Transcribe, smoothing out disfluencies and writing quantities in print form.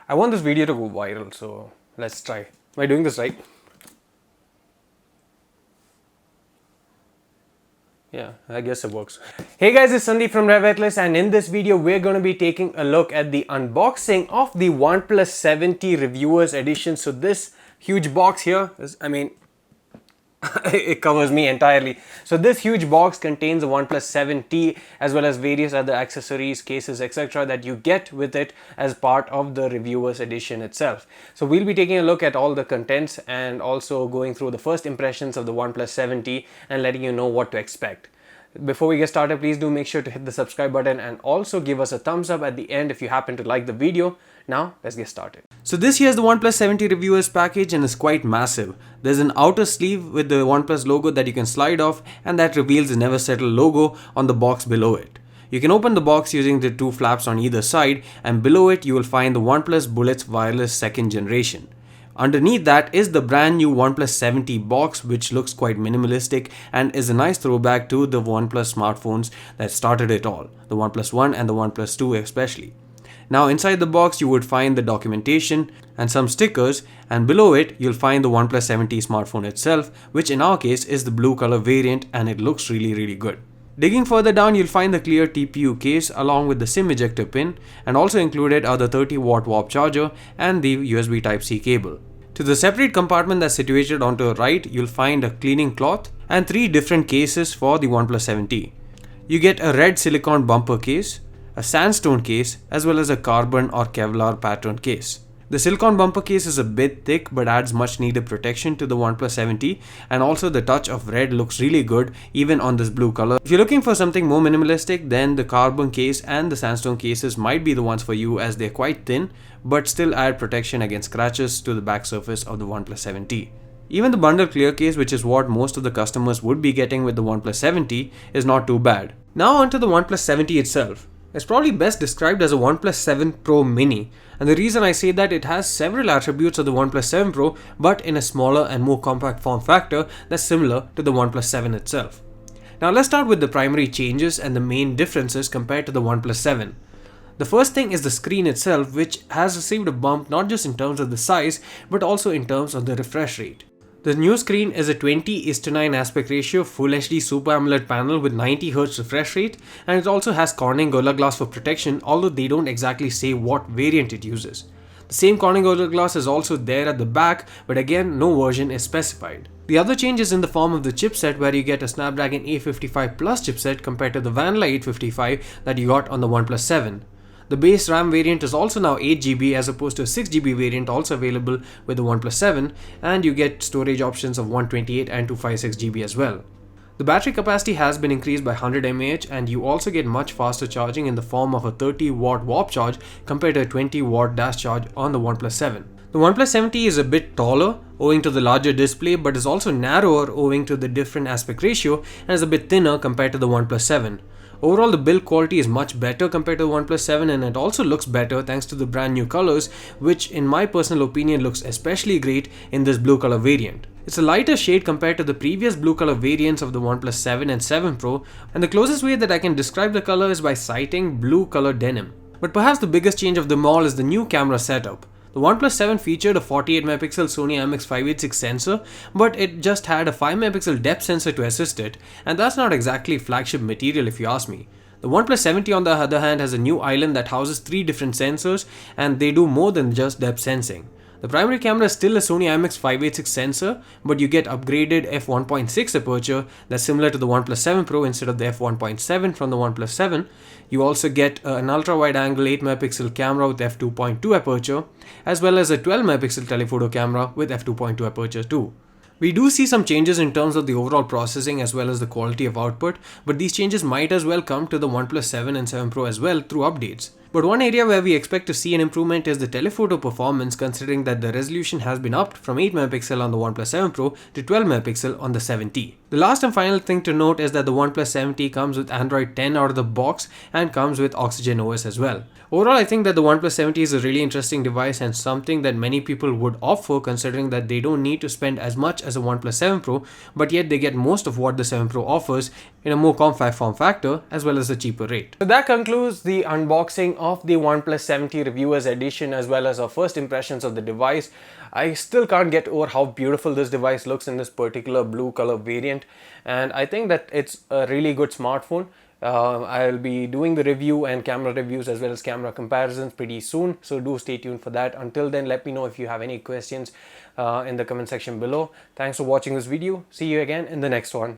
I want this video to go viral, so let's try. Am I doing this right? Yeah, I guess it works. Hey guys, it's Sandeep from RevAtlas, and in this video we're going to be taking a look at the unboxing of the OnePlus 7T Reviewers Edition. So this huge box here is, it covers me entirely. So this huge box contains the OnePlus 7T as well as various other accessories, cases, etc. that you get with it as part of the Reviewers Edition itself. So we'll be taking a look at all the contents and also going through the first impressions of the OnePlus 7T and letting you know what to expect. Before we get started, please do make sure to hit the subscribe button and also give us a thumbs up at the end if you happen to like the video. Now, let's get started. So this here is the OnePlus 7T Reviewers package and it's quite massive. There's an outer sleeve with the OnePlus logo that you can slide off, and that reveals the Never Settle logo on the box below it. You can open the box using the two flaps on either side, and below it you will find the OnePlus Bullets Wireless 2nd generation. Underneath that is the brand new OnePlus 7T box, which looks quite minimalistic and is a nice throwback to the OnePlus smartphones that started it all, the OnePlus 1 and the OnePlus 2 especially. Now inside the box you would find the documentation and some stickers, and below it you'll find the OnePlus 7T smartphone itself, which in our case is the blue color variant, and it looks really good. Digging further down, you'll find the clear TPU case along with the SIM ejector pin, and also included are the 30-watt warp charger and the USB Type-C cable. To the separate compartment that's situated onto the right, you'll find a cleaning cloth and 3 different cases for the OnePlus 7T. You get a red silicone bumper case, a sandstone case, as well as a carbon or Kevlar pattern case. The silicone bumper case is a bit thick but adds much needed protection to the OnePlus 7T, and also the touch of red looks really good even on this blue color. If you're looking for something more minimalistic, then the carbon case and the sandstone cases might be the ones for you, as they're quite thin but still add protection against scratches to the back surface of the OnePlus 7T. Even the bundle clear case, which is what most of the customers would be getting with the OnePlus 7T, is not too bad. Now onto the OnePlus 7T itself. It's probably best described as a OnePlus 7 Pro Mini, and the reason I say that, it has several attributes of the OnePlus 7 Pro but in a smaller and more compact form factor that's similar to the OnePlus 7 itself. Now let's start with the primary changes and the main differences compared to the OnePlus 7. The first thing is the screen itself, which has received a bump not just in terms of the size but also in terms of the refresh rate. The new screen is a 20:9 aspect ratio Full HD Super AMOLED panel with 90Hz refresh rate, and it also has Corning Gorilla Glass for protection, although they don't exactly say what variant it uses. The same Corning Gorilla Glass is also there at the back, but again no version is specified. The other change is in the form of the chipset, where you get a Snapdragon 855 Plus chipset compared to the Vanilla 855 that you got on the OnePlus 7. The base RAM variant is also now 8GB as opposed to a 6GB variant also available with the OnePlus 7, and you get storage options of 128 and 256GB as well. The battery capacity has been increased by 100 mAh, and you also get much faster charging in the form of a 30-watt warp charge compared to a 20-watt dash charge on the OnePlus 7. The OnePlus 7T is a bit taller owing to the larger display, but is also narrower owing to the different aspect ratio, and is a bit thinner compared to the OnePlus 7. Overall, the build quality is much better compared to the OnePlus 7, and it also looks better thanks to the brand new colors, which in my personal opinion looks especially great in this blue color variant. It's a lighter shade compared to the previous blue color variants of the OnePlus 7 and 7 Pro, and the closest way that I can describe the color is by citing blue color denim. But perhaps the biggest change of them all is the new camera setup. The OnePlus 7 featured a 48MP Sony IMX586 sensor, but it just had a 5MP depth sensor to assist it, and that's not exactly flagship material if you ask me. The OnePlus 7T on the other hand has a new island that houses 3 different sensors, and they do more than just depth sensing. The primary camera is still a Sony IMX586 sensor, but you get upgraded f1.6 aperture that's similar to the OnePlus 7 Pro instead of the f1.7 from the OnePlus 7. You also get an ultra-wide angle 8MP camera with f2.2 aperture, as well as a 12MP telephoto camera with f2.2 aperture too. We do see some changes in terms of the overall processing as well as the quality of output, but these changes might as well come to the OnePlus 7 and 7 Pro as well through updates. But one area where we expect to see an improvement is the telephoto performance, considering that the resolution has been upped from 8MP on the OnePlus 7 Pro to 12MP on the 7T. The last and final thing to note is that the OnePlus 7T comes with Android 10 out of the box and comes with Oxygen OS as well. Overall, I think that the OnePlus 7T is a really interesting device and something that many people would opt for, considering that they don't need to spend as much as a OnePlus 7 Pro, but yet they get most of what the 7 Pro offers in a more compact form factor as well as a cheaper rate. So that concludes the unboxing of the OnePlus 7T Reviewers Edition as well as our first impressions of the device. I still can't get over how beautiful this device looks in this particular blue color variant, and I think that it's a really good smartphone. I'll be doing the review and camera reviews as well as camera comparisons pretty soon, so do stay tuned for that. Until then, let me know if you have any questions in the comment section below. Thanks for watching this video. See you again in the next one.